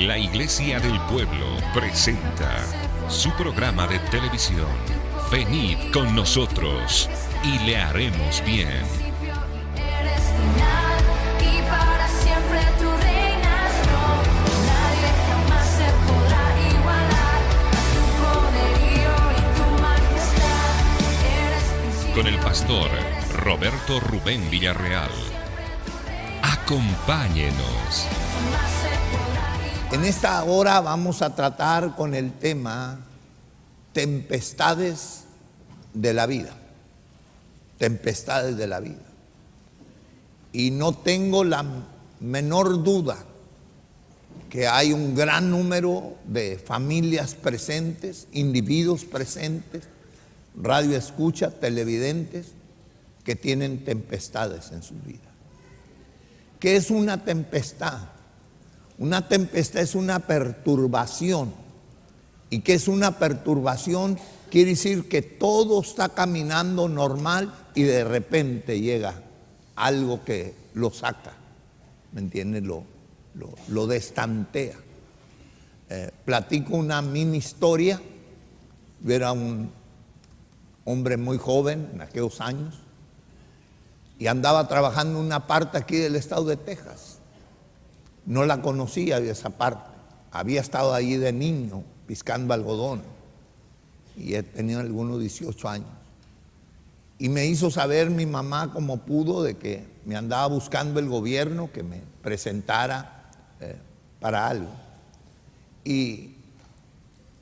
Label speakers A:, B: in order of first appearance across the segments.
A: La Iglesia del Pueblo presenta su programa de televisión. Venid con nosotros y le haremos bien. Con el pastor Roberto Rubén Villarreal. Acompáñenos.
B: En esta hora vamos a tratar con el tema tempestades de la vida. Tempestades de la vida. Y no tengo la menor duda que hay un gran número de familias presentes, individuos presentes, radio escucha, televidentes, que tienen tempestades en su vida. ¿Qué es una tempestad? Una tempestad es una perturbación. ¿Y qué es una perturbación? Quiere decir que todo está caminando normal y de repente llega algo que lo saca, ¿me entiendes? Lo destantea. Platico una mini historia. Yo era un hombre muy joven en aquellos años y andaba trabajando en una parte aquí del estado de Texas. No la conocía de esa parte. Había estado allí de niño piscando algodón y he tenido algunos 18 años. Y me hizo saber mi mamá como pudo de que me andaba buscando el gobierno que me presentara para algo. Y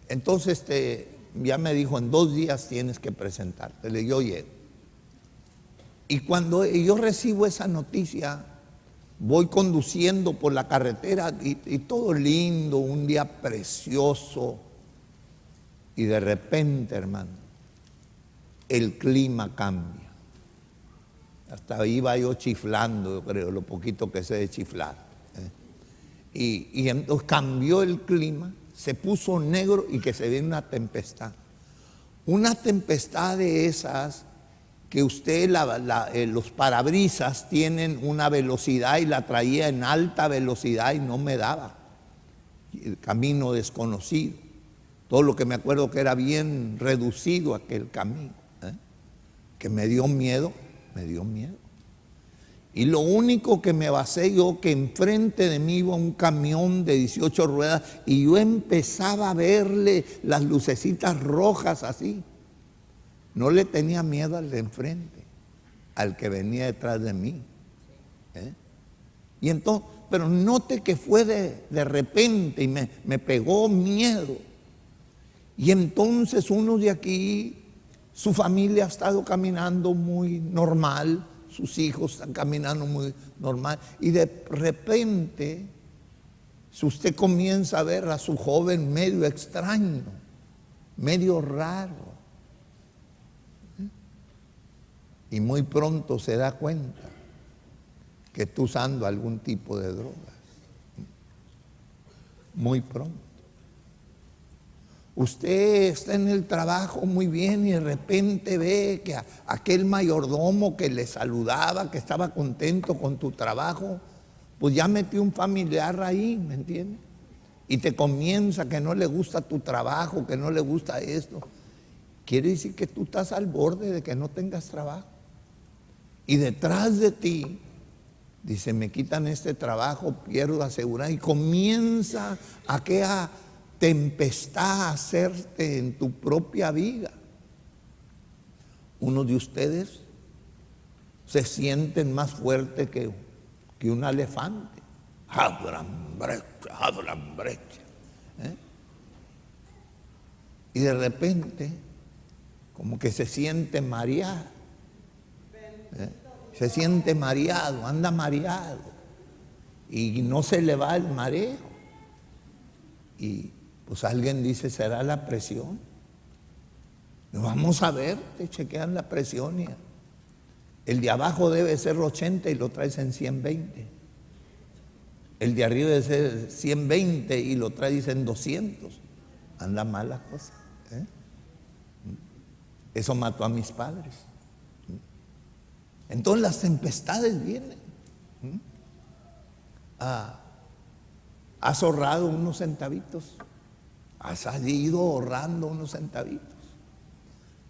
B: entonces ya me dijo, en 2 días tienes que presentarte. Le digo, yo llego. Y cuando yo recibo esa noticia, voy conduciendo por la carretera y todo lindo, un día precioso. Y de repente, hermano, el clima cambia. Hasta iba yo chiflando, yo creo, lo poquito que sé de chiflar. Y entonces cambió el clima, se puso negro y que se viene una tempestad. Una tempestad de esas que usted, los parabrisas tienen una velocidad y la traía en alta velocidad y no me daba. El camino desconocido. Todo lo que me acuerdo que era bien reducido aquel camino. Que me dio miedo, me dio miedo. Y lo único que me basé yo, que enfrente de mí iba un camión de 18 ruedas y yo empezaba a verle las lucecitas rojas así. No le tenía miedo al de enfrente, al que venía detrás de mí. Y entonces, pero note que fue de repente y me pegó miedo. Y entonces uno de aquí, su familia ha estado caminando muy normal, sus hijos están caminando muy normal. Y de repente, si usted comienza a ver a su joven medio extraño, medio raro, y muy pronto se da cuenta que está usando algún tipo de drogas. Muy pronto. Usted está en el trabajo muy bien y de repente ve que aquel mayordomo que le saludaba, que estaba contento con tu trabajo, pues ya metió un familiar ahí, ¿me entiendes? Y te comienza que no le gusta tu trabajo, que no le gusta esto. Quiere decir que tú estás al borde de que no tengas trabajo. Y detrás de ti, dice, me quitan este trabajo, pierdo la seguridad. Y comienza aquella tempestad a hacerte en tu propia vida. Unos de ustedes se sienten más fuertes que un elefante. Abran brecha. Y de repente, como que se siente mareado. Se siente mareado, anda mareado y no se le va el mareo. Y pues alguien dice, ¿será la presión? Vamos a ver, te chequean la presión y el de abajo debe ser 80 y lo traes en 120. El de arriba debe ser 120 y lo traes en 200. Anda mal la cosa. Eso mató a mis padres. Entonces las tempestades vienen. Has ahorrado unos centavitos. Has ido ahorrando unos centavitos.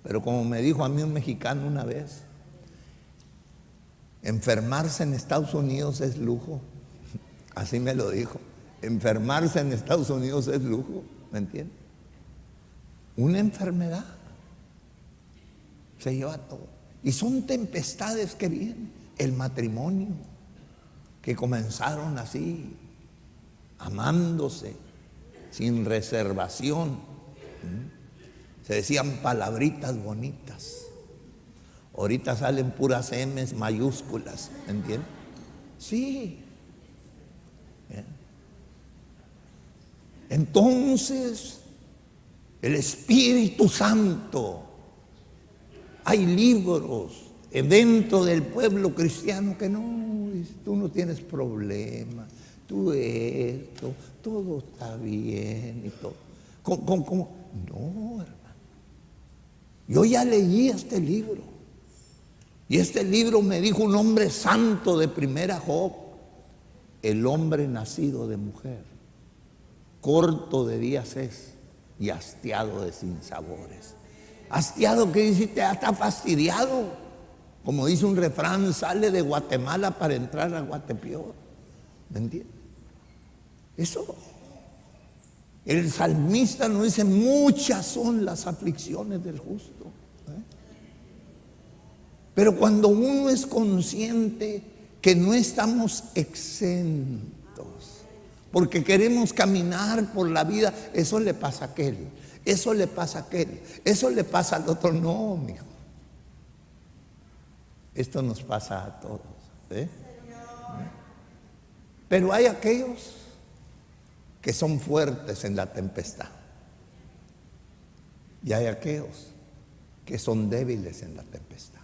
B: Pero como me dijo a mí un mexicano una vez, enfermarse en Estados Unidos es lujo. Así me lo dijo. Enfermarse en Estados Unidos es lujo. ¿Me entiendes? Una enfermedad se lleva todo. Y son tempestades que vienen. El matrimonio, que comenzaron así, amándose, sin reservación. Se decían palabritas bonitas. Ahorita salen puras M's mayúsculas, ¿me entiendes? Sí. Entonces, el Espíritu Santo, hay libros dentro del pueblo cristiano que no, tú no tienes problema, tú esto, todo está bien y todo. ¿Cómo? No, hermano. Yo ya leí este libro. Y este libro me dijo un hombre santo de primera Job: el hombre nacido de mujer, corto de días es y hastiado de sinsabores. Hastiado, ¿qué dice? Está fastidiado. Como dice un refrán, sale de Guatemala para entrar a Guatepeor. ¿Me entiendes? Eso. El salmista nos dice: muchas son las aflicciones del justo. Pero cuando uno es consciente que no estamos exentos, porque queremos caminar por la vida, eso le pasa a aquel, eso le pasa a aquel, eso le pasa al otro. No, mijo. Esto nos pasa a todos. Pero hay aquellos que son fuertes en la tempestad. Y hay aquellos que son débiles en la tempestad.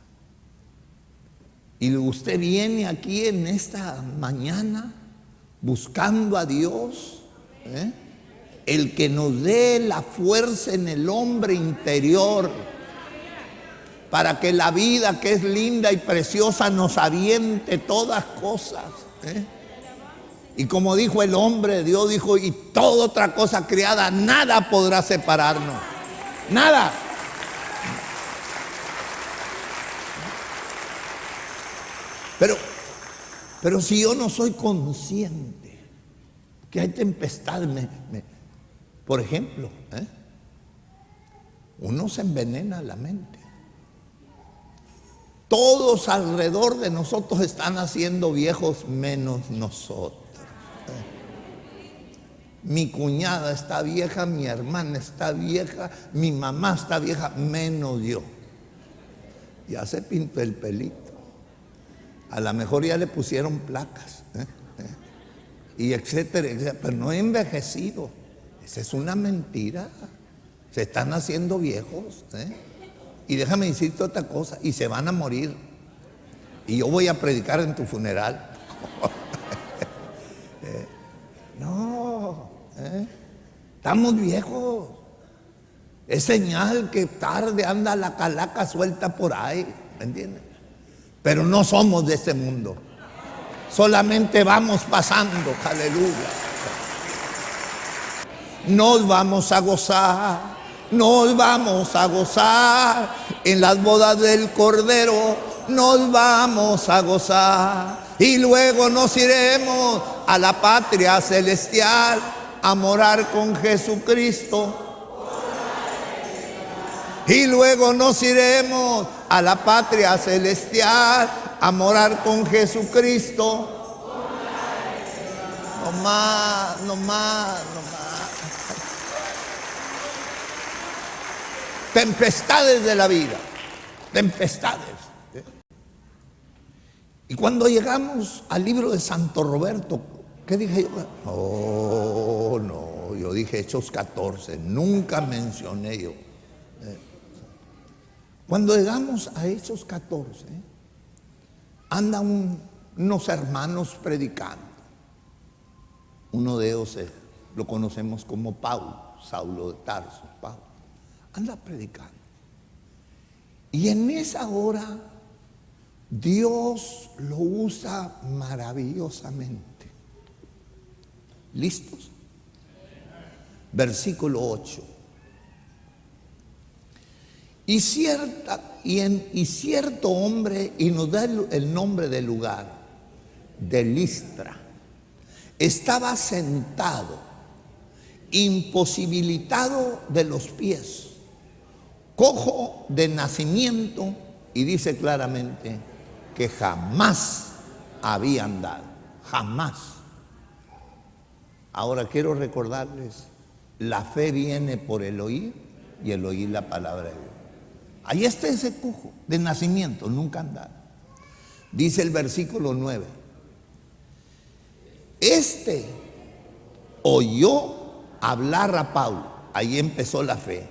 B: Y usted viene aquí en esta mañana buscando a Dios, el que nos dé la fuerza en el hombre interior, para que la vida, que es linda y preciosa, nos aviente todas cosas. Y como dijo el hombre de Dios, dijo: y toda otra cosa creada, nada podrá separarnos. Nada. Pero si yo no soy consciente que hay tempestades, por ejemplo, uno se envenena la mente. Todos alrededor de nosotros están haciendo viejos menos nosotros. Mi cuñada está vieja, mi hermana está vieja, mi mamá está vieja, menos yo. Ya se pintó el pelito. A lo mejor ya le pusieron placas, y etcétera, etcétera, pero no he envejecido. Esa es una mentira. Se están haciendo viejos, y déjame decirte otra cosa: y se van a morir. Y yo voy a predicar en tu funeral. No, estamos viejos. Es señal que tarde anda la calaca suelta por ahí, ¿me entiendes? Pero no somos de este mundo. Solamente vamos pasando, aleluya. Nos vamos a gozar, nos vamos a gozar en las bodas del Cordero, nos vamos a gozar. Y luego nos iremos a la patria celestial a morar con Jesucristo. Y luego nos iremos a la patria celestial a morar con Jesucristo. No más, no más, no más. Tempestades de la vida, tempestades. Y cuando llegamos al libro de Santo Roberto, ¿qué dije yo? Oh, no, yo dije Hechos 14, nunca mencioné yo. Cuando llegamos a Hechos 14, andan unos hermanos predicando. Uno de ellos lo conocemos como Pablo, Saulo de Tarso, Pablo. Anda predicando. Y en esa hora Dios lo usa maravillosamente. ¿Listos? Versículo 8. Y cierto hombre, y nos da el nombre del lugar, de Listra, estaba sentado, imposibilitado de los pies, cojo de nacimiento, y dice claramente que jamás había andado, jamás. Ahora quiero recordarles, la fe viene por el oír y el oír la palabra de Dios. Ahí está ese cojo de nacimiento, nunca andar. Dice el versículo 9. Este oyó hablar a Pablo, ahí empezó la fe,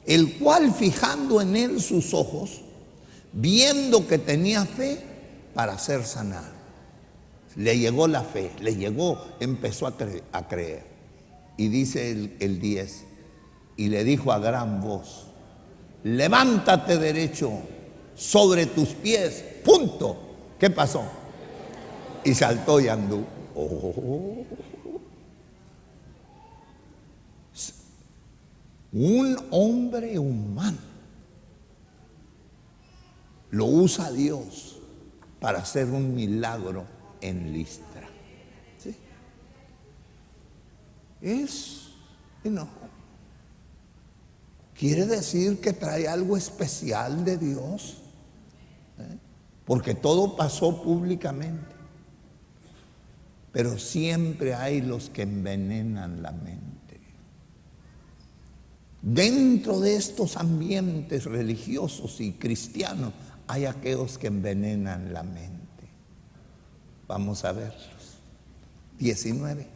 B: el cual fijando en él sus ojos, viendo que tenía fe para ser sanado. Le llegó la fe, le llegó, empezó a creer. Y dice el 10, y le dijo a gran voz, levántate derecho sobre tus pies, punto. ¿Qué pasó? Y saltó y anduvo. Oh. Un hombre humano lo usa Dios para hacer un milagro en Listra. ¿Sí? Quiere decir que trae algo especial de Dios, porque todo pasó públicamente. Pero siempre hay los que envenenan la mente. Dentro de estos ambientes religiosos y cristianos hay aquellos que envenenan la mente. Vamos a verlos. 19.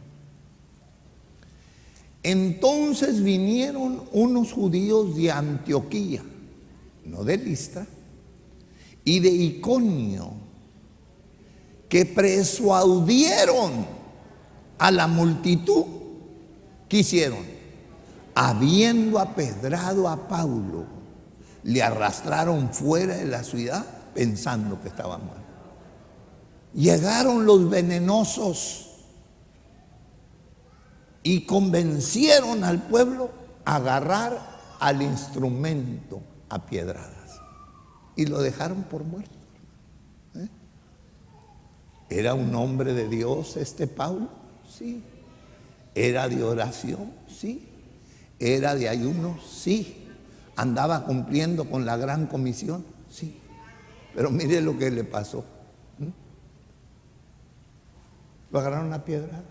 B: Entonces vinieron unos judíos de Antioquía, no de Listra, y de Iconio, que persuadieron a la multitud. ¿Qué hicieron? Habiendo apedrado a Pablo, le arrastraron fuera de la ciudad pensando que estaba muerto. Llegaron los venenosos y convencieron al pueblo a agarrar al instrumento a piedradas y lo dejaron por muerto. ¿Era un hombre de Dios este Pablo? Sí. ¿Era de oración? Sí. ¿Era de ayuno? Sí. ¿Andaba cumpliendo con la gran comisión? Sí. Pero mire lo que le pasó. Lo agarraron a piedradas.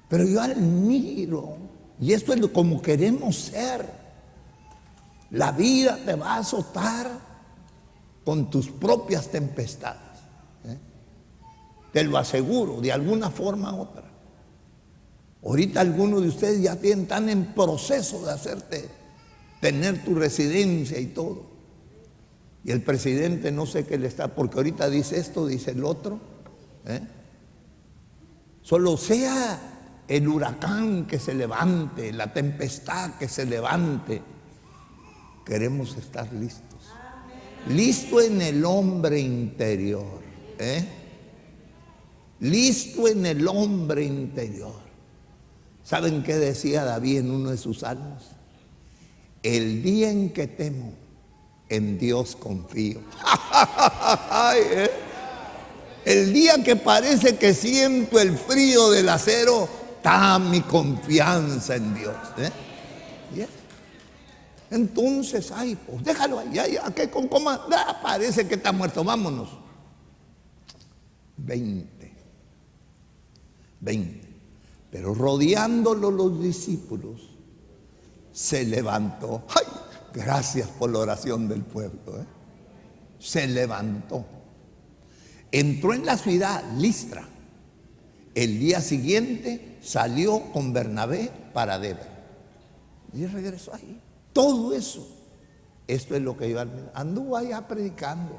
B: Pero yo admiro, y esto es como queremos ser. La vida te va a azotar con tus propias tempestades. Te lo aseguro, de alguna forma u otra. Ahorita algunos de ustedes ya están en proceso de hacerte tener tu residencia y todo. Y el presidente no sé qué le está, porque ahorita dice esto, dice el otro. Solo sea el huracán que se levante, la tempestad que se levante, queremos estar listos. Listo en el hombre interior. Listo en el hombre interior. ¿Saben qué decía David en uno de sus salmos? El día en que temo, en Dios confío. El día que parece que siento el frío del acero, está mi confianza en Dios. Entonces, pues déjalo ahí, que con coma, parece que está muerto, vámonos. 20. Pero rodeándolo los discípulos, se levantó. ¡Ay! Gracias por la oración del pueblo. Se levantó. Entró en la ciudad, Listra. El día siguiente salió con Bernabé para Derbe. Y regresó ahí. Todo eso. Esto es lo que yo anduvo allá predicando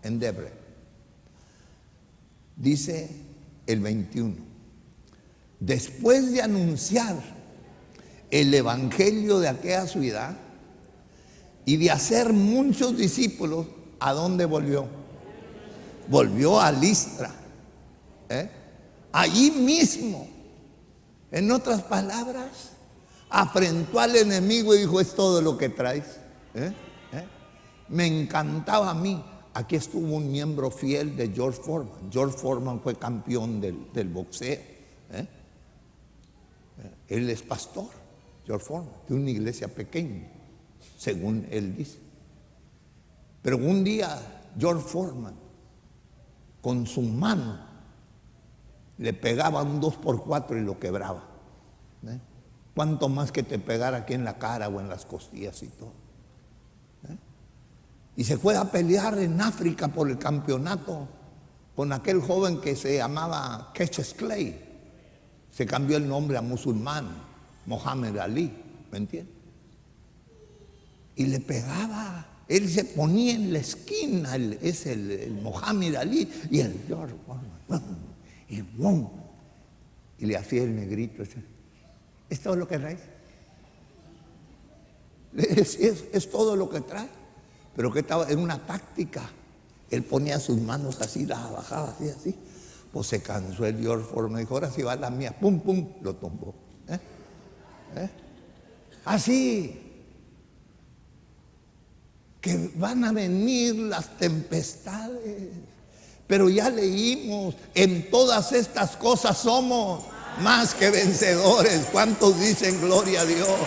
B: en Derbe. Dice el 21. Después de anunciar el evangelio de aquella ciudad y de hacer muchos discípulos, ¿a dónde volvió? Volvió a Listra. Allí mismo, en otras palabras, afrentó al enemigo y dijo: es todo lo que traes. Me encantaba a mí. Aquí estuvo un miembro fiel de George Foreman. George Foreman fue campeón del boxeo. Él es pastor, George Foreman, de una iglesia pequeña, según él dice. Pero un día George Foreman, con su mano, le pegaba un 2x4 y lo quebraba. Cuánto más que te pegara aquí en la cara o en las costillas y todo. Y se fue a pelear en África por el campeonato con aquel joven que se llamaba Cassius Clay. Se cambió el nombre a musulmán, Muhammad Ali, ¿me entiendes? Y le pegaba, él se ponía en la esquina, el Muhammad Ali, y el George Foreman, y le hacía el negrito. ¿Es todo lo que traes? Es todo lo que trae. Pero que estaba en una táctica. Él ponía sus manos así, las bajaba así. Pues se cansó el George Foreman, dijo: ahora sí va la mía, pum, pum, lo tumbó. Así que van a venir las tempestades, pero ya leímos: en todas estas cosas somos más que vencedores. ¿Cuántos dicen gloria a Dios?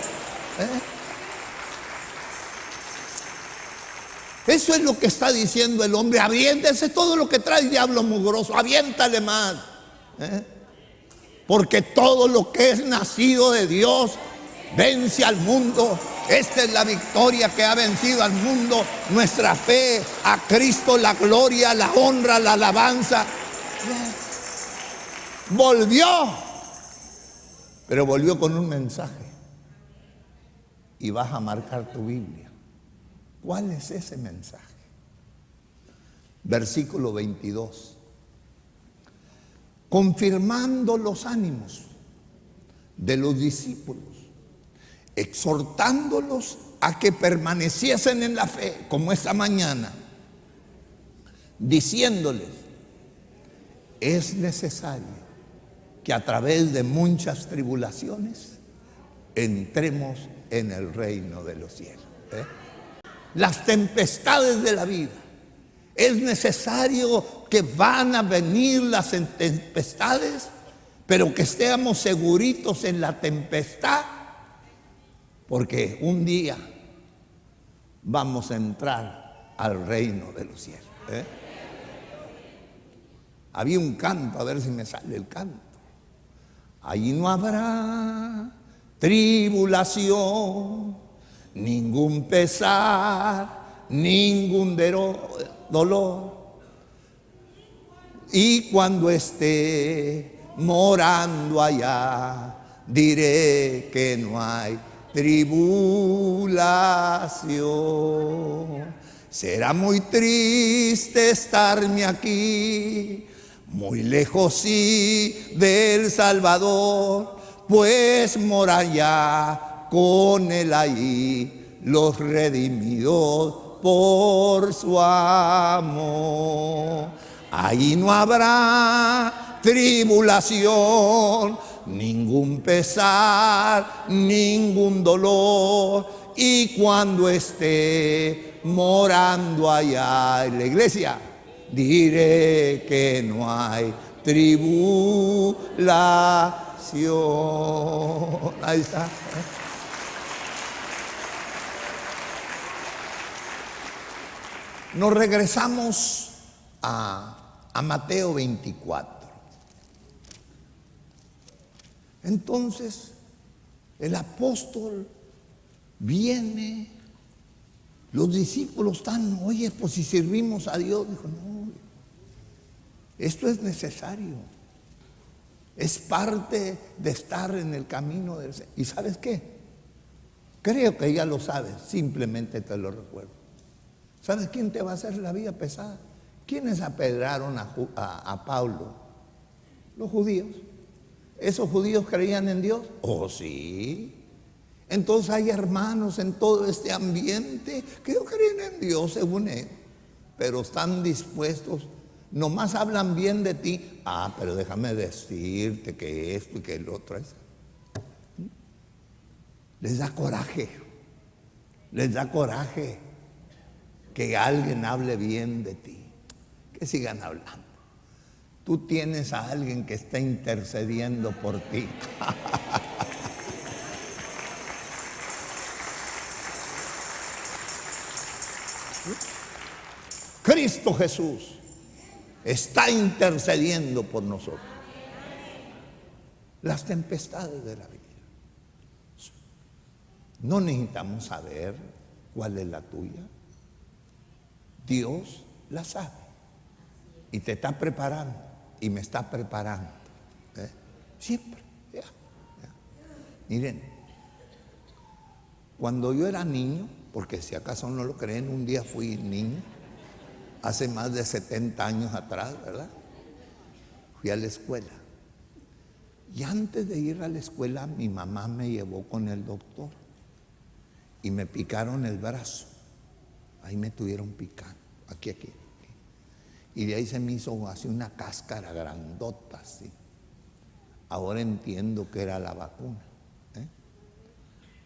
B: Eso es lo que está diciendo el hombre. Aviéntese todo lo que trae, diablo mugroso, aviéntale más. Porque todo lo que es nacido de Dios vence al mundo. Esta es la victoria que ha vencido al mundo: nuestra fe, a Cristo la gloria, la honra, la alabanza. Volvió, pero volvió con un mensaje. Y vas a marcar tu Biblia. ¿Cuál es ese mensaje? Versículo 22. Confirmando los ánimos de los discípulos, exhortándolos a que permaneciesen en la fe, como esta mañana, diciéndoles: es necesario que a través de muchas tribulaciones entremos en el reino de los cielos. Las tempestades de la vida, es necesario que van a venir las tempestades, pero que estemos seguritos en la tempestad, porque un día vamos a entrar al reino de los cielos. Había un canto, a ver si me sale el canto. Allí no habrá tribulación, ningún pesar, ningún dolor. Y cuando esté morando allá, diré que no hay tribulación. Será muy triste estarme aquí, muy lejos sí del Salvador, pues mora allá con él ahí los redimidos por su amor. Ahí no habrá tribulación, ningún pesar, ningún dolor. Y cuando esté morando allá en la iglesia, diré que no hay tribulación. Ahí está. Nos regresamos a Mateo 24. Entonces, el apóstol viene, los discípulos están: oye, pues si servimos a Dios. Dijo: no, esto es necesario, es parte de estar en el camino del Señor. ¿Y sabes qué? Creo que ya lo sabes, simplemente te lo recuerdo. ¿Sabes quién te va a hacer la vida pesada? ¿Quiénes apedraron a Pablo? Los judíos. ¿Esos judíos creían en Dios? Oh, sí. Entonces hay hermanos en todo este ambiente que no creen en Dios según él, pero están dispuestos Nomás hablan bien de ti. Ah, pero déjame decirte que esto y que el otro es. Les da coraje. Les da coraje que alguien hable bien de ti. Que sigan hablando. Tú tienes a alguien que está intercediendo por ti. Cristo Jesús está intercediendo por nosotros. Las tempestades de la vida. No necesitamos saber cuál es la tuya. Dios la sabe. Y te está preparando. Y me está preparando. Siempre. Ya. Miren, cuando yo era niño, porque si acaso no lo creen, un día fui niño, hace más de 70 años atrás, ¿verdad? Fui a la escuela. Y antes de ir a la escuela, mi mamá me llevó con el doctor. Y me picaron el brazo. Ahí me tuvieron picando. Aquí. Y de ahí se me hizo así una cáscara grandota, así. Ahora entiendo que era la vacuna.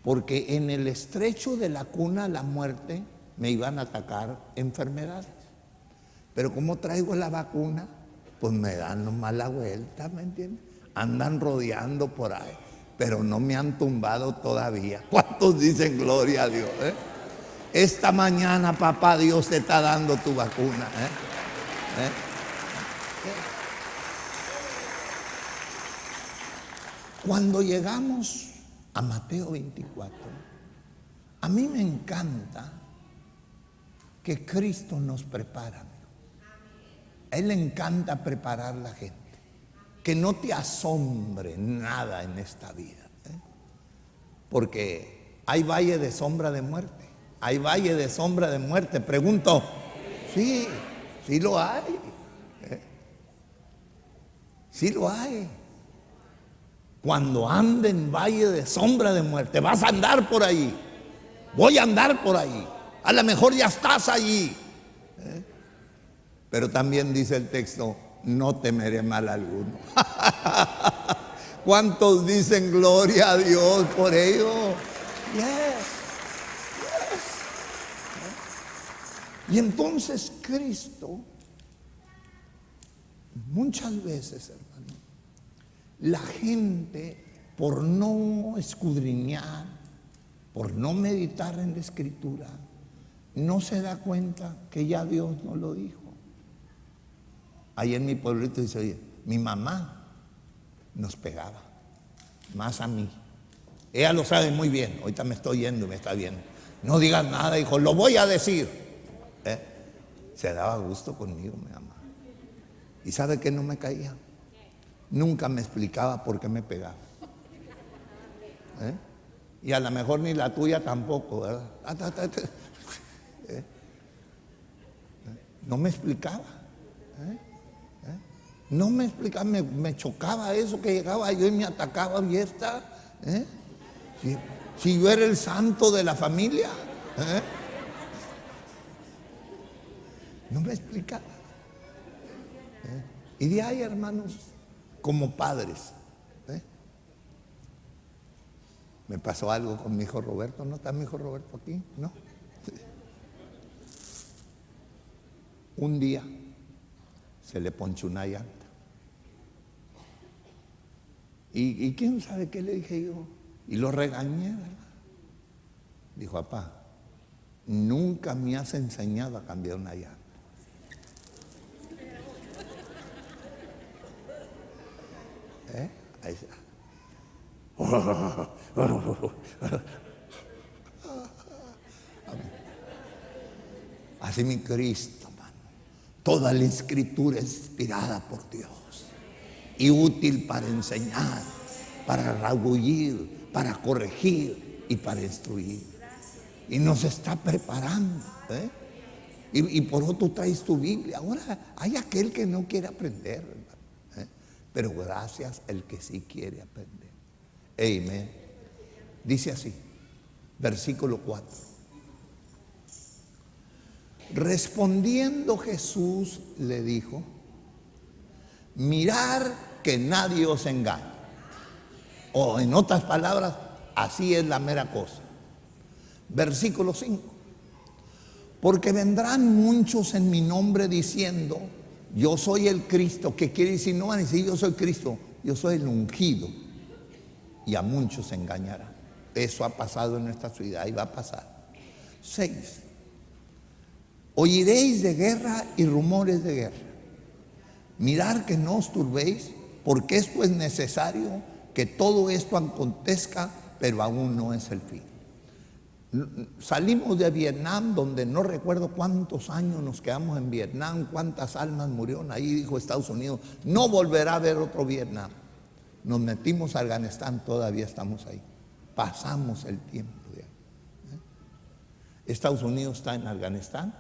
B: Porque en el estrecho de la cuna a la muerte me iban a atacar enfermedades. Pero como traigo la vacuna, pues me dan nomás la vuelta, ¿me entiendes? Andan rodeando por ahí, pero no me han tumbado todavía. ¿Cuántos dicen gloria a Dios? Esta mañana, papá Dios te está dando tu vacuna. Cuando llegamos a Mateo 24, a mí me encanta que Cristo nos prepara. A Él le encanta preparar la gente. Que no te asombre nada en esta vida. Porque hay valle de sombra de muerte. Hay valle de sombra de muerte. Pregunto, sí, sí lo hay. Sí lo hay. Cuando ande en valle de sombra de muerte, vas a andar por ahí. Voy a andar por ahí. A lo mejor ya estás allí. Pero también dice el texto, no temeré mal alguno. ¿Cuántos dicen gloria a Dios por ello? Yes. Y entonces Cristo, muchas veces, hermano, la gente por no escudriñar, por no meditar en la Escritura, no se da cuenta que ya Dios no lo dijo. Ahí en mi pueblito dice, oye, mi mamá nos pegaba, más a mí. Ella lo sabe muy bien, ahorita me estoy yendo, me está viendo. No digas nada, hijo, lo voy a decir. Se daba gusto conmigo, mi mamá. ¿Y sabe qué no me caía? Nunca me explicaba por qué me pegaba. Y a lo mejor ni la tuya tampoco, ¿verdad? No me explicaba. No me explicaba, me chocaba eso que llegaba yo y me atacaba y esta. Si yo era el santo de la familia. No me explicaba. Y de ahí, hermanos, como padres, me pasó algo con mi hijo Roberto. ¿No está mi hijo Roberto aquí? ¿No? Un día se le ponchó una llanta. ¿Y quién sabe qué le dije yo? Y lo regañé, ¿verdad? Dijo, papá, nunca me has enseñado a cambiar una llanta. Ahí está. Así mi Cristo, hermano. Toda la Escritura es inspirada por Dios y útil para enseñar, para redarguir, para corregir y para instruir. Y nos está preparando. Y por eso tú traes tu Biblia. Ahora hay aquel que no quiere aprender, ¿verdad? Pero gracias el que sí quiere aprender. Amén. Dice así, versículo 4. Respondiendo Jesús le dijo, mirar que nadie os engañe. O en otras palabras, así es la mera cosa. Versículo 5. Porque vendrán muchos en mi nombre diciendo, yo soy el Cristo. ¿Qué quiere decir? No van a decir yo soy Cristo, yo soy el ungido. Y a muchos se engañarán. Eso ha pasado en nuestra ciudad y va a pasar. 6. Oiréis de guerra y rumores de guerra. Mirad que no os turbéis, porque esto es necesario, que todo esto acontezca, pero aún no es el fin. Salimos de Vietnam, donde no recuerdo cuántos años nos quedamos en Vietnam, cuántas almas murieron. Ahí dijo Estados Unidos, no volverá a haber otro Vietnam. Nos metimos a Afganistán, todavía estamos ahí. Pasamos el tiempo de ahí. Estados Unidos está en Afganistán,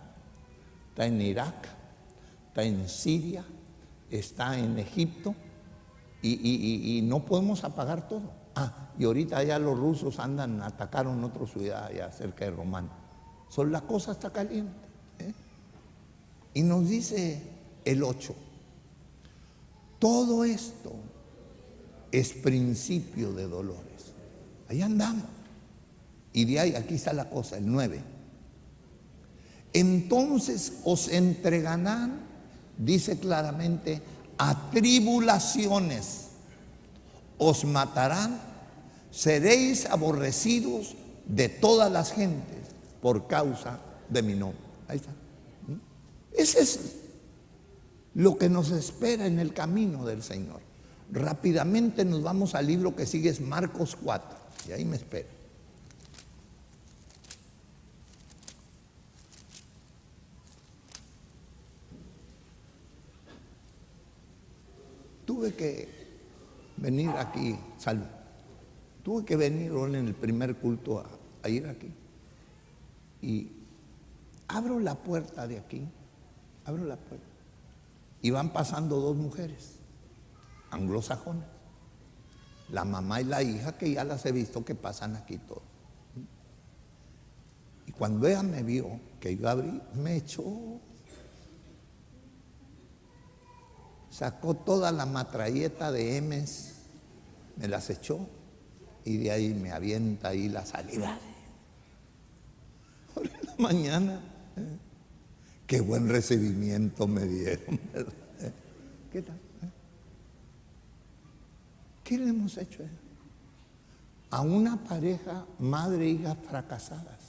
B: está en Irak, está en Siria, está en Egipto y no podemos apagar todo. Y ahorita ya los rusos atacaron otra ciudad allá cerca de Román. La cosa está caliente. Y nos dice el 8, todo esto es principio de dolores. Ahí andamos. Y de ahí, aquí está la cosa, el 9. Entonces os entregarán, dice claramente, a tribulaciones. Os matarán, seréis aborrecidos de todas las gentes por causa de mi nombre. Ahí está. Ese es lo que nos espera en el camino del Señor. Rápidamente nos vamos al libro que sigue, es Marcos 4, y ahí me espera. Tuve que venir aquí, salud. Tuve que venir hoy en el primer culto a ir aquí. Y abro la puerta de aquí, abro la puerta. Y van pasando dos mujeres, anglosajonas. La mamá y la hija, que ya las he visto que pasan aquí todo. Y cuando ella me vio que yo abrí, me echó. Sacó toda la matralleta de M's, me las echó y de ahí me avienta ahí la saliva. Ahora en la mañana, qué buen recibimiento me dieron, ¿verdad? ¿Qué tal? ¿Qué le hemos hecho a una pareja, madre e hija fracasadas?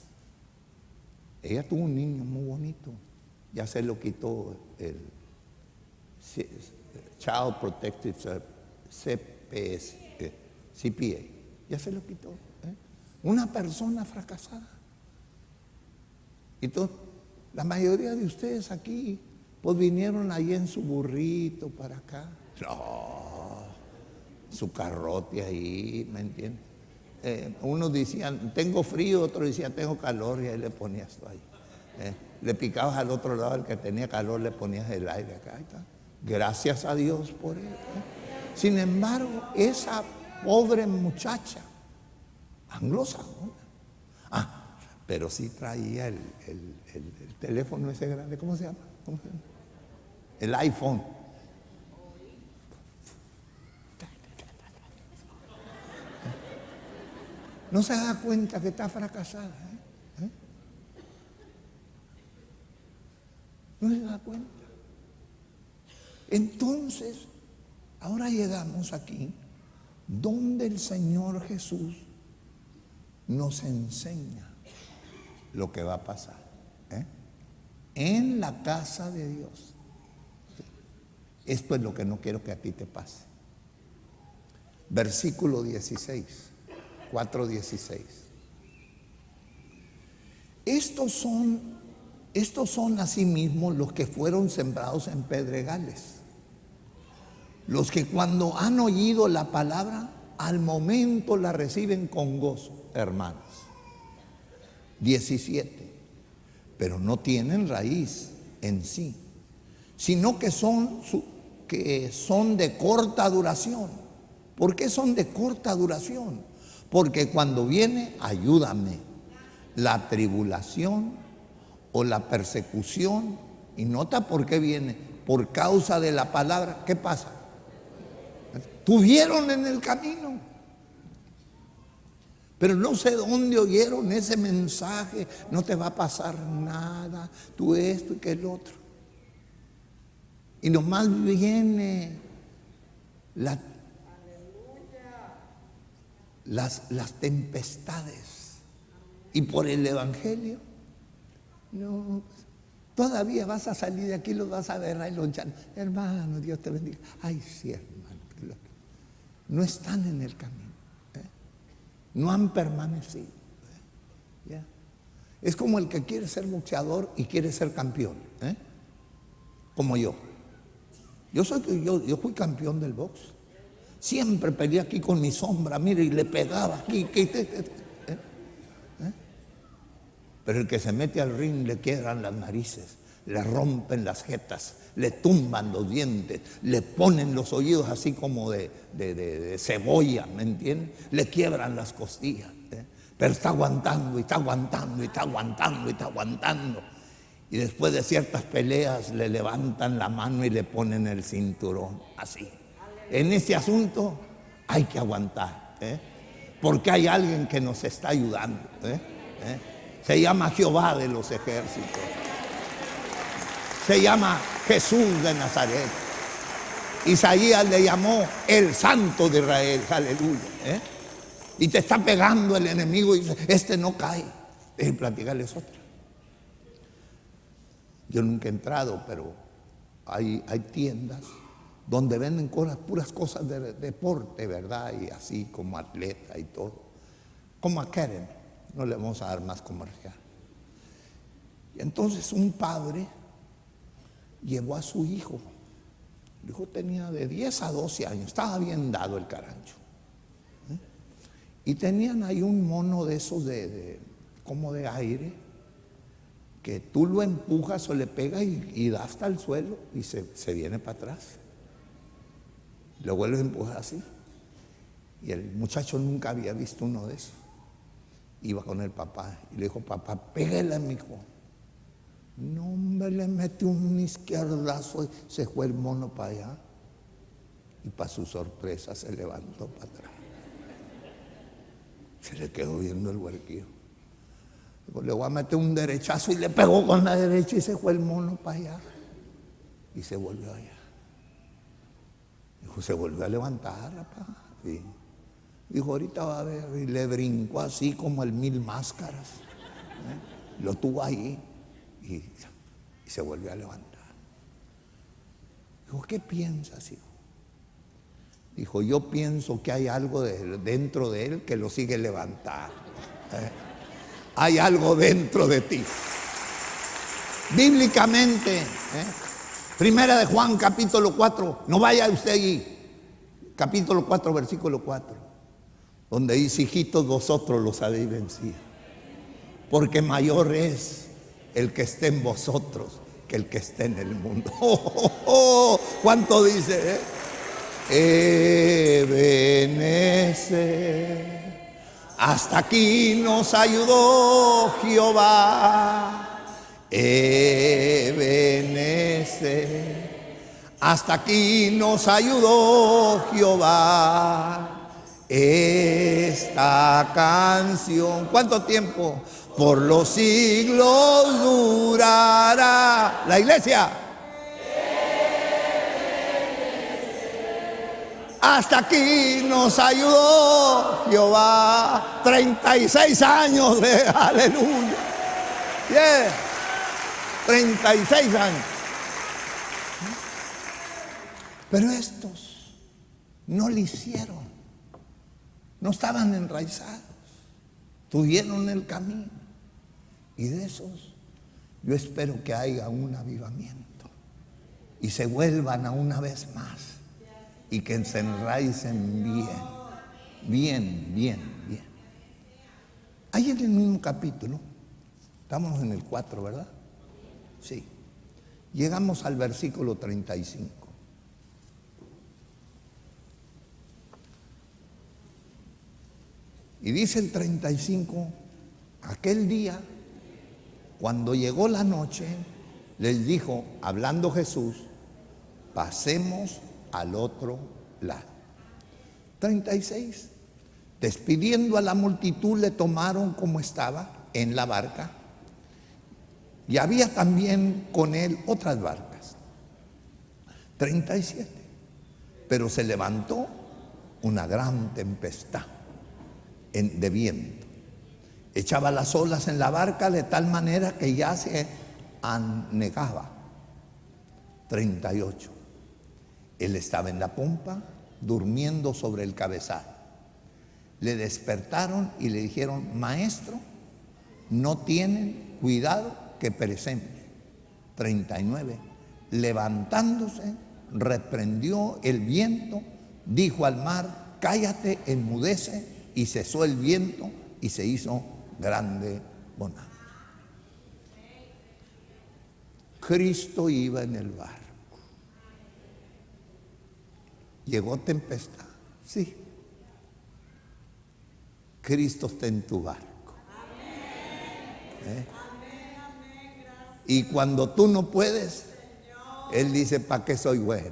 B: Ella tuvo un niño muy bonito, ya se lo quitó el Child Protective CPS, CPA, ya se lo quitó. Una persona fracasada. Y la mayoría de ustedes aquí, pues vinieron ahí en su burrito para acá. No, su carrote ahí, ¿me entiendes? Unos decían, tengo frío, otros decían, tengo calor, y ahí le ponías tú ahí. Le picabas al otro lado, al que tenía calor, le ponías el aire acá. Ahí está. Gracias a Dios por él. Sin embargo, esa pobre muchacha, anglosajona, pero sí traía el teléfono ese grande, ¿cómo se llama? El iPhone. No se da cuenta que está fracasada. No se da cuenta. Entonces, ahora llegamos aquí, donde el Señor Jesús nos enseña lo que va a pasar. En la casa de Dios. Esto es lo que no quiero que a ti te pase. Versículo 16, 4:16. Estos son asimismo los que fueron sembrados en pedregales. Los que cuando han oído la palabra, al momento la reciben con gozo, hermanos. 17. Pero no tienen raíz en sí, sino que son de corta duración. ¿Por qué son de corta duración? Porque cuando viene, ayúdame, la tribulación o la persecución, y nota por qué viene, por causa de la palabra, ¿qué pasa? Tuvieron en el camino. Pero no sé dónde oyeron ese mensaje. No te va a pasar nada. Tú esto y que el otro. Y nomás viene las tempestades. Y por el Evangelio, no, todavía vas a salir de aquí, los vas a ver ahí lonchando. Hermano, Dios te bendiga. Ay, sí, hermano. No están en el camino. No han permanecido. ¿Ya? Es como el que quiere ser boxeador y quiere ser campeón. Como yo. Yo fui campeón del box. Siempre peleé aquí con mi sombra, mire, y le pegaba aquí. Pero el que se mete al ring le quiebran las narices, le rompen las jetas, le tumban los dientes, le ponen los oídos así como de cebolla, ¿me entiendes? Le quiebran las costillas, pero está aguantando y está aguantando y está aguantando y está aguantando. Y después de ciertas peleas le levantan la mano y le ponen el cinturón, así. En este asunto hay que aguantar, porque hay alguien que nos está ayudando. Se llama Jehová de los ejércitos. Se llama Jesús de Nazaret. Isaías le llamó el Santo de Israel, aleluya. Y te está pegando el enemigo y dice, este no cae. Dejen platicarles otra. Yo nunca he entrado, pero hay tiendas donde venden puras cosas de deporte, ¿verdad? Y así como atleta y todo. Como a Karen, no le vamos a dar más comercial. Y entonces un padre llevó a su hijo. El hijo tenía de 10 a 12 años, estaba bien dado el carancho. Y tenían ahí un mono de esos como de aire, que tú lo empujas o le pegas y da hasta el suelo y se viene para atrás. Lo vuelves a empujar así. Y el muchacho nunca había visto uno de esos. Iba con el papá y le dijo, papá, pégale a mi hijo. No, hombre, le metió un izquierdazo y se fue el mono para allá. Y para su sorpresa se levantó para atrás. Se le quedó viendo el huerquillo. Dijo, le voy a meter un derechazo y le pegó con la derecha y se fue el mono para allá. Y se volvió allá. Dijo, se volvió a levantar, papá. Sí. Dijo, ahorita va a ver. Y le brincó así como el 1000 máscaras. Lo tuvo ahí. Y se volvió a levantar. Dijo, ¿qué piensas, hijo? Dijo, yo pienso que hay algo dentro de él que lo sigue levantando. Hay algo dentro de ti. Bíblicamente, Primera de Juan, capítulo 4, no vaya usted allí, capítulo 4, versículo 4, donde dice, hijitos, vosotros los habéis vencido, porque mayor es el que esté en vosotros que el que esté en el mundo. ¿Cuánto dice? Ebenezer. Hasta aquí nos ayudó Jehová. Ebenezer. Hasta aquí nos ayudó Jehová. Esta canción, ¿cuánto tiempo? Por los siglos durará. La iglesia. Hasta aquí nos ayudó Jehová. 36 años de aleluya. 36 años. Pero estos no lo hicieron. No estaban enraizados. Tuvieron el camino. Y de esos yo espero que haya un avivamiento. Y se vuelvan a una vez más. Y que se enraicen bien. Ahí en el mismo capítulo, estamos en el 4, ¿verdad? Sí. Llegamos al versículo 35. Y dice el 35, aquel día, cuando llegó la noche, les dijo, hablando Jesús, pasemos al otro lado. 36. Despidiendo a la multitud, le tomaron como estaba en la barca. Y había también con él otras barcas. 37. Pero se levantó una gran tempestad de viento. Echaba las olas en la barca de tal manera que ya se anegaba. 38. Él estaba en la pompa, durmiendo sobre el cabezal. Le despertaron y le dijeron: maestro, no tienen cuidado que perecemos. 39. Levantándose, reprendió el viento, dijo al mar: cállate, enmudece, y cesó el viento y se hizo grande bonanza. Cristo iba en el barco. ¿Llegó tempestad? Sí. Cristo está en tu barco. Y cuando tú no puedes, Él dice: ¿para qué soy bueno?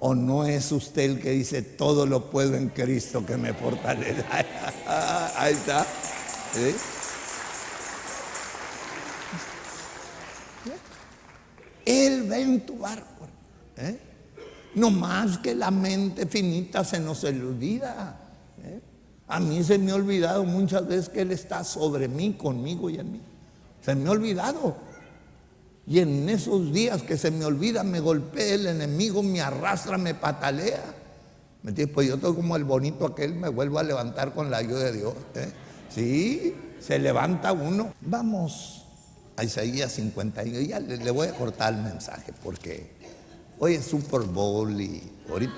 B: ¿O no es usted el que dice: todo lo puedo en Cristo que me fortalece? Ahí está. ¿Sí? Él va en tu barco. No más que la mente finita se nos olvida. A mí se me ha olvidado muchas veces que Él está sobre mí, conmigo y en mí. Se me ha olvidado. Y en esos días que se me olvida, me golpea el enemigo, me arrastra, me patalea. ¿Me entiendes? Pues yo estoy como el bonito aquel, me vuelvo a levantar con la ayuda de Dios. Sí, se levanta uno. Vamos a Isaías 51. Ya le voy a cortar el mensaje porque hoy es Super Bowl y ahorita,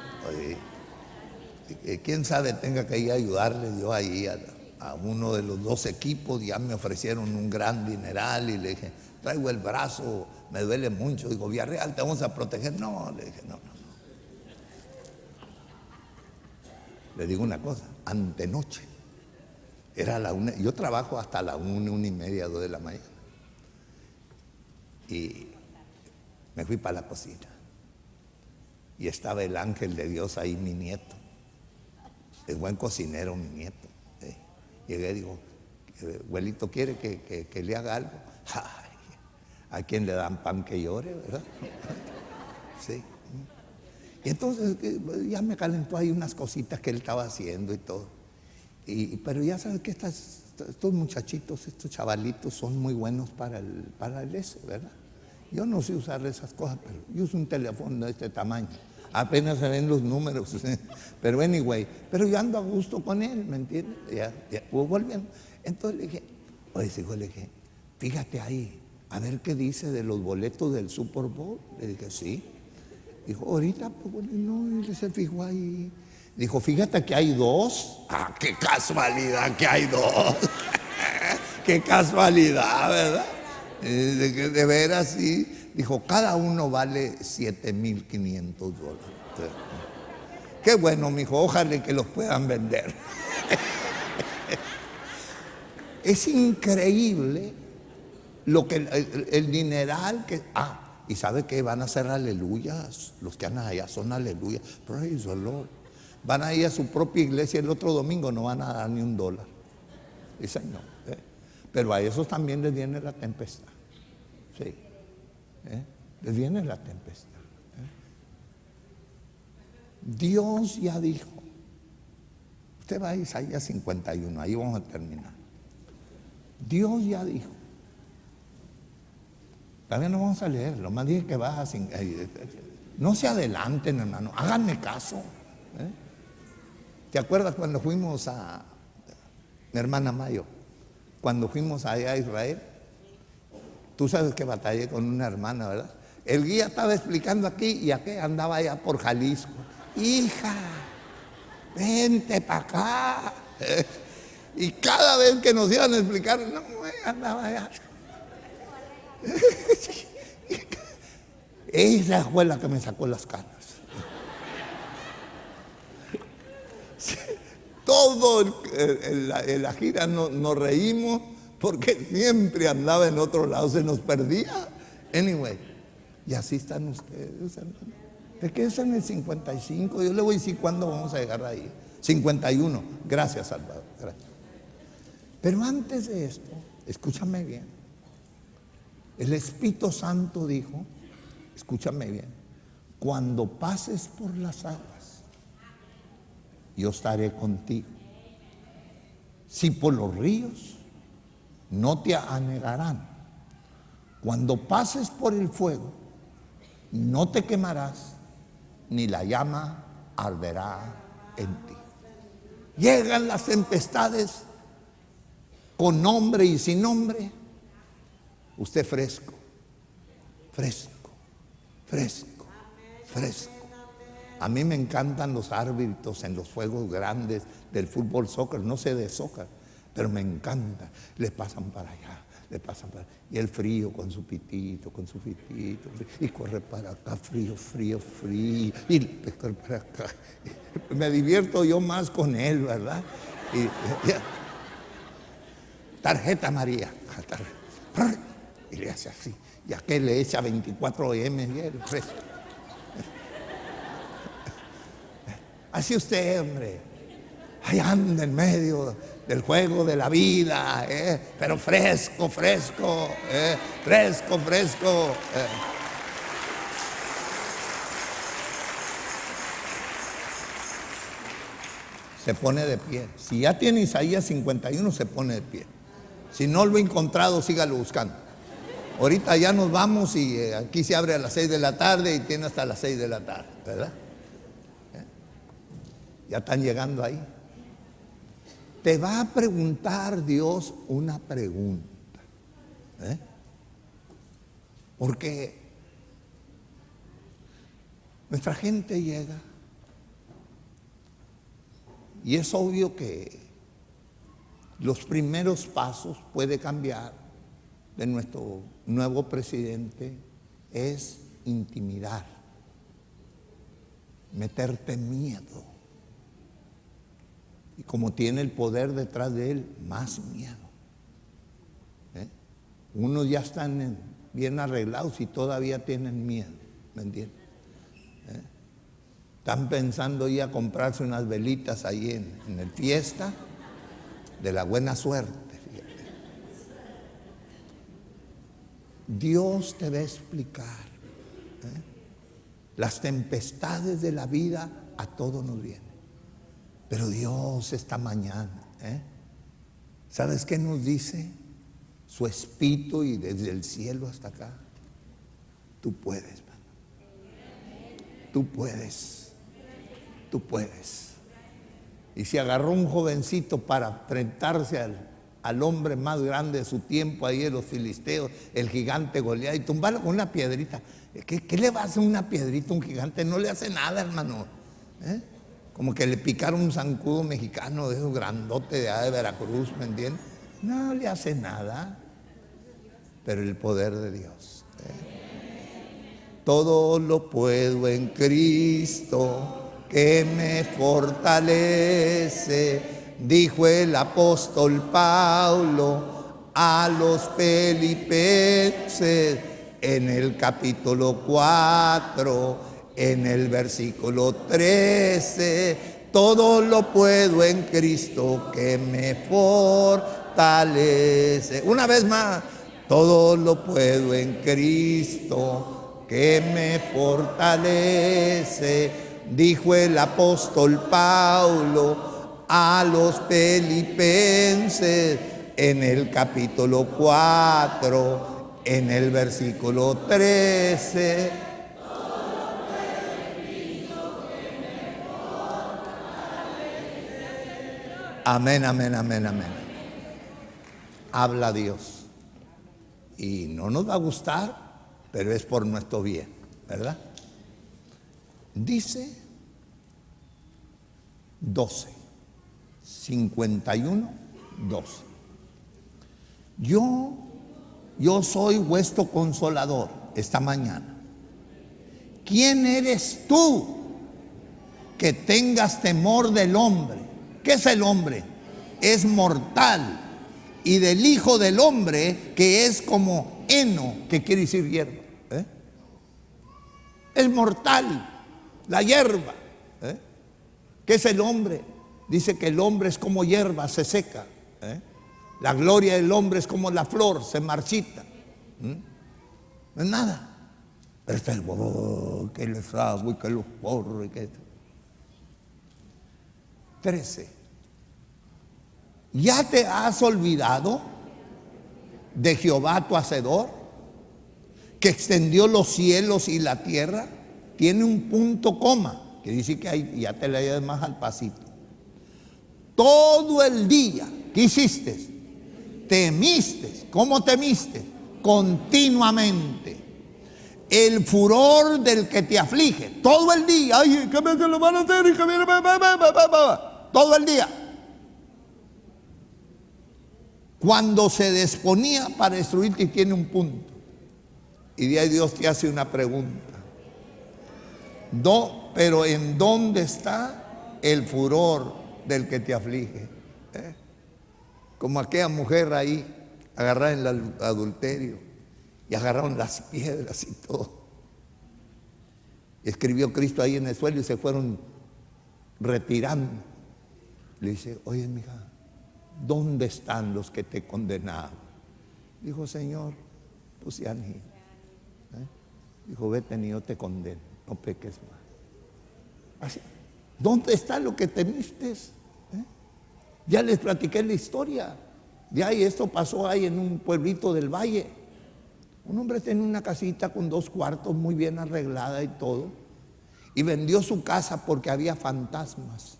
B: quién sabe, tenga que ir a ayudarle yo ahí a uno de los dos equipos. Ya me ofrecieron un gran dineral y le dije: traigo el brazo, me duele mucho. Digo: Villarreal, te vamos a proteger. No, le dije: no. Le digo una cosa, antenoche, era la 1, yo trabajo hasta la 1, 1:30, 2 de la mañana. Y me fui para la cocina. Y estaba el ángel de Dios ahí, mi nieto. Es buen cocinero, mi nieto. Llegué y digo: abuelito, ¿quiere que le haga algo? Ay, ¿a quién le dan pan que llore, verdad? Sí. Y entonces ya me calentó ahí unas cositas que él estaba haciendo y todo. Pero ya sabes que estos muchachitos, estos chavalitos son muy buenos para eso, ¿verdad? Yo no sé usar esas cosas, pero yo uso un teléfono de este tamaño. Apenas se ven los números. Pero anyway, pero yo ando a gusto con él, ¿me entiendes? Ya volviendo. Entonces le dije: oye, hijo, le dije, fíjate ahí, a ver qué dice de los boletos del Super Bowl. Le dije: sí. Dijo: ahorita, pues no, y se fijó ahí. Dijo: fíjate que hay 2. Ah, qué casualidad que hay 2. Qué casualidad, ¿verdad? De veras, sí. Dijo: cada uno vale $7,500. Qué bueno, mijo, ojalá que los puedan vender. Es increíble lo que el dineral que... ¿y sabe qué? Van a hacer aleluyas. Los que andan allá son aleluyas. Praise the Lord. Van a ir a su propia iglesia el otro domingo, no van a dar ni $1. Dice: no. Pero a esos también les viene la tempestad. Sí. Les viene la tempestad. Dios ya dijo. Usted va a Isaías 51, ahí vamos a terminar. Dios ya dijo. También no vamos a leerlo, más dije que baja sin... no se adelanten, hermano, háganme caso. ¿Te acuerdas cuando fuimos a mi hermana Mayo? Cuando fuimos allá a Israel, tú sabes que batallé con una hermana, ¿verdad? El guía estaba explicando aquí y aquí andaba allá por Jalisco. Hija, vente para acá. Y cada vez que nos iban a explicar, no, andaba allá. Esa fue la que me sacó las canas. Todo la gira nos reímos porque siempre andaba en otro lado, se nos perdía. Anyway, y así están ustedes, hermano. ¿De qué es en el 55? Yo le voy a decir cuándo vamos a llegar ahí. 51. Gracias, Salvador. Gracias. Pero antes de esto, escúchame bien. El Espíritu Santo dijo, escúchame bien, cuando pases por las aguas, yo estaré contigo. Si por los ríos, no te anegarán. Cuando pases por el fuego, no te quemarás, ni la llama arderá en ti. Llegan las tempestades con nombre y sin nombre. Usted fresco, fresco, fresco, fresco. A mí me encantan los árbitros en los juegos grandes del fútbol, soccer. No sé de soccer, pero me encanta. Le pasan para allá, le pasan para allá. Y el frío con su pitito, y corre para acá, frío, frío, frío, y corre para acá. Me divierto yo más con él, ¿verdad? Tarjeta María, y le hace así, y aquel le echa 24M y él fresco. Así usted, hombre, ahí anda en medio del juego de la vida, pero fresco, fresco, fresco, fresco. Se pone de pie. Si ya tiene Isaías 51, se pone de pie. Si no lo he encontrado, sígalo buscando. Ahorita ya nos vamos y aquí se abre a las 6 de la tarde y tiene hasta las 6 de la tarde, ¿verdad? Ya están llegando ahí. Te va a preguntar Dios una pregunta. Porque nuestra gente llega y es obvio que los primeros pasos puede cambiar de nuestro nuevo presidente es intimidar, meterte miedo. Y como tiene el poder detrás de él, más miedo. Unos ya están bien arreglados y todavía tienen miedo, ¿me entiendes? Están pensando ya a comprarse unas velitas ahí en el fiesta de la buena suerte. Fíjate. Dios te va a explicar. Las tempestades de la vida a todos nos vienen. Pero Dios esta mañana, ¿sabes qué nos dice? Su espíritu y desde el cielo hasta acá. Tú puedes, hermano. Tú puedes. Tú puedes. Y se agarró un jovencito para enfrentarse al hombre más grande de su tiempo ahí en los filisteos, el gigante Goliat, y tumbarlo con una piedrita. ¿Qué le va a hacer una piedrita a un gigante? No le hace nada, hermano. Como que le picaron un zancudo mexicano de esos grandotes de allá de Veracruz, ¿me entiendes? No le hace nada. Pero el poder de Dios. Todo lo puedo en Cristo que me fortalece, dijo el apóstol Pablo a los filipenses en el capítulo 4. En el versículo 13, todo lo puedo en Cristo que me fortalece. Una vez más, todo lo puedo en Cristo que me fortalece, dijo el apóstol Pablo a los filipenses en el capítulo 4, en el versículo 13. Amén, amén, amén, amén. Habla Dios. Y no nos va a gustar, pero es por nuestro bien, ¿verdad? Dice 12, 51, 12. Yo soy vuestro consolador esta mañana. ¿Quién eres tú que tengas temor del hombre? ¿Qué es el hombre? Es mortal. Y del Hijo del Hombre, que es como heno, que quiere decir hierba. Es mortal. la hierba. ¿Qué es el hombre? Dice que el hombre es como hierba, se seca. La gloria del hombre es como la flor, se marchita. No es nada. Pero está el que les hago y que los porro y que... 13. ¿Ya te has olvidado de Jehová tu hacedor, que extendió los cielos y la tierra? Tiene un punto coma, que dice que hay, ya te leí más al pasito. Todo el día, ¿qué hiciste? Temiste. ¿Cómo temiste? Continuamente. El furor del que te aflige. Todo el día. Ay, ¿qué me lo van a hacer? Y que viene, todo el día. Cuando se disponía para destruirte, y tiene un punto. Y de ahí Dios te hace una pregunta. No, pero ¿en dónde está el furor del que te aflige? Como aquella mujer ahí, agarrada en el adulterio, y agarraron las piedras y todo. Escribió Cristo ahí en el suelo y se fueron retirando. Le dice, oye, mija, ¿dónde están los que te condenaban? Dijo, Señor, pues ya ni. Dijo, vete, ni yo te condeno, no peques más. Así, ¿dónde está lo que temiste? Ya les platiqué la historia. Ya, y esto pasó ahí en un pueblito del valle. Un hombre tenía una casita con 2 cuartos muy bien arreglada y todo, y vendió su casa porque había fantasmas.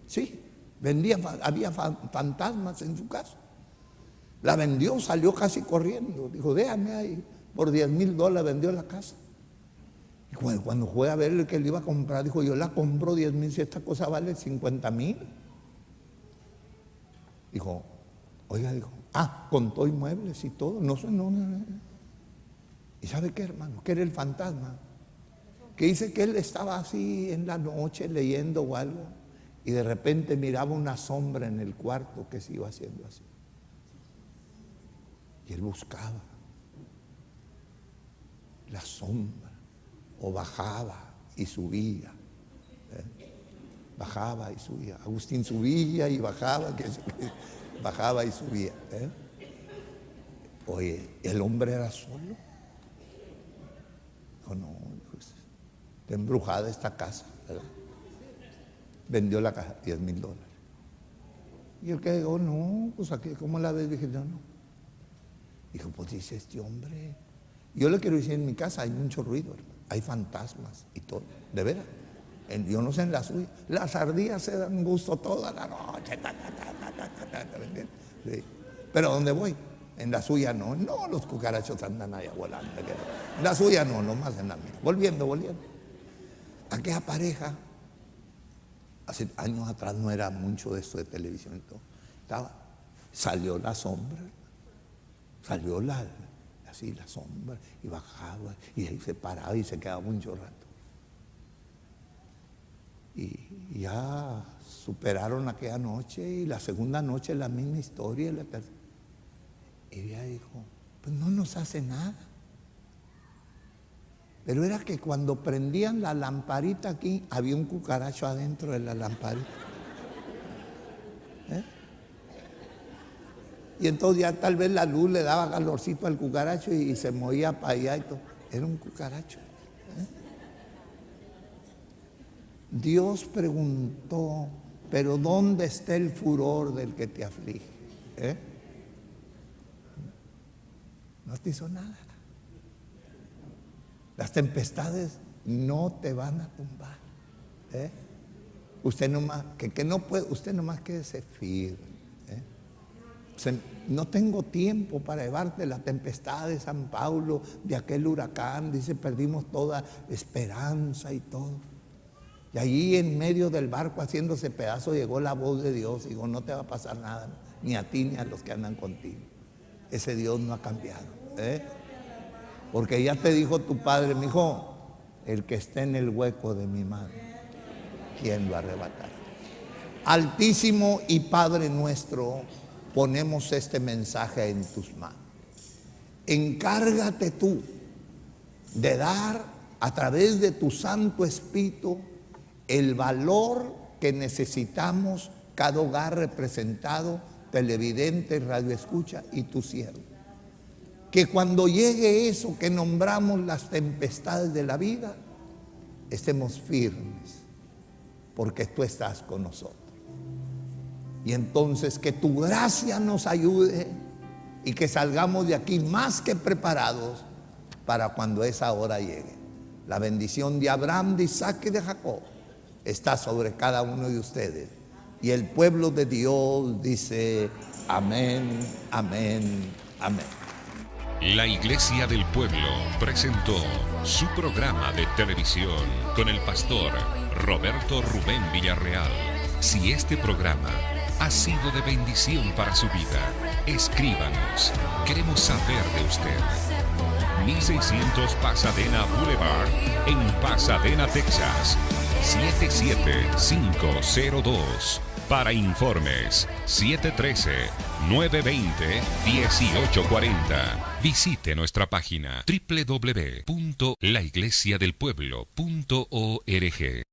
B: Sí, había fantasmas en su casa. La vendió, salió casi corriendo. Dijo, déjame ahí. Por $10,000 vendió la casa. Y cuando fue a ver el que le iba a comprar, dijo, yo la compro 10,000 si esta cosa vale 50,000. Dijo, oiga, dijo, con todo y muebles y todo. No. ¿Y sabe qué, hermano? Que era el fantasma. Que dice que él estaba así en la noche leyendo o algo, y de repente miraba una sombra en el cuarto que se iba haciendo así. Y él buscaba la sombra, o bajaba y subía. Bajaba y subía. Agustín subía y bajaba, bajaba y subía. Oye, ¿el hombre era solo? Dijo, no, pues, está embrujada esta casa, ¿verdad? Vendió la casa, $10,000. Y el que dijo, no, pues aquí, ¿cómo la ves? Dije, no. Dijo, pues dice este hombre. Yo le quiero decir, en mi casa hay mucho ruido, hermano. Hay fantasmas y todo, de veras. Yo no sé en la suya. Las ardillas se dan gusto toda la noche. Sí. Pero ¿dónde voy? En la suya no. No, los cucarachos andan allá volando. En la suya no, nomás en la mía. Volviendo. Aquella pareja, hace años atrás no era mucho de esto de televisión y todo. Salió la sombra. Salió así la sombra, y bajaba, y ahí se paraba y se quedaba mucho rato. Y ya superaron aquella noche, y la segunda noche la misma historia, y la tercera. Y ella dijo, pues no nos hace nada. Pero era que cuando prendían la lamparita aquí, había un cucaracho adentro de la lamparita. Y entonces ya tal vez la luz le daba calorcito al cucaracho y se movía para allá y todo. Era un cucaracho. Dios preguntó, pero ¿dónde está el furor del que te aflige? No te hizo nada. Las tempestades no te van a tumbar. Usted nomás, que no puede, usted nomás quédese firme. No tengo tiempo para llevarte la tempestad de San Paulo, de aquel huracán. Dice, perdimos toda esperanza y todo. Y allí en medio del barco haciéndose pedazo llegó la voz de Dios. Digo, no te va a pasar nada, ni a ti ni a los que andan contigo. Ese Dios no ha cambiado. Porque ya te dijo tu padre, mi hijo, el que esté en el hueco de mi mano, ¿quién lo arrebatará? Altísimo y Padre nuestro, ponemos este mensaje en tus manos. Encárgate tú de dar a través de tu Santo Espíritu, el valor que necesitamos cada hogar representado, televidente, radioescucha y tu siervo. Que cuando llegue eso que nombramos las tempestades de la vida, estemos firmes, porque tú estás con nosotros. Y entonces que tu gracia nos ayude y que salgamos de aquí más que preparados para cuando esa hora llegue. La bendición de Abraham, de Isaac y de Jacob está sobre cada uno de ustedes. Y el pueblo de Dios dice amén, amén, amén.
A: La Iglesia del Pueblo presentó su programa de televisión con el pastor Roberto Rubén Villarreal. Si este programa ha sido de bendición para su vida, escríbanos. Queremos saber de usted. 1600 Pasadena Boulevard, en Pasadena, Texas, 77502. Para informes, 713-920-1840. Visite nuestra página www.laiglesiadelpueblo.org.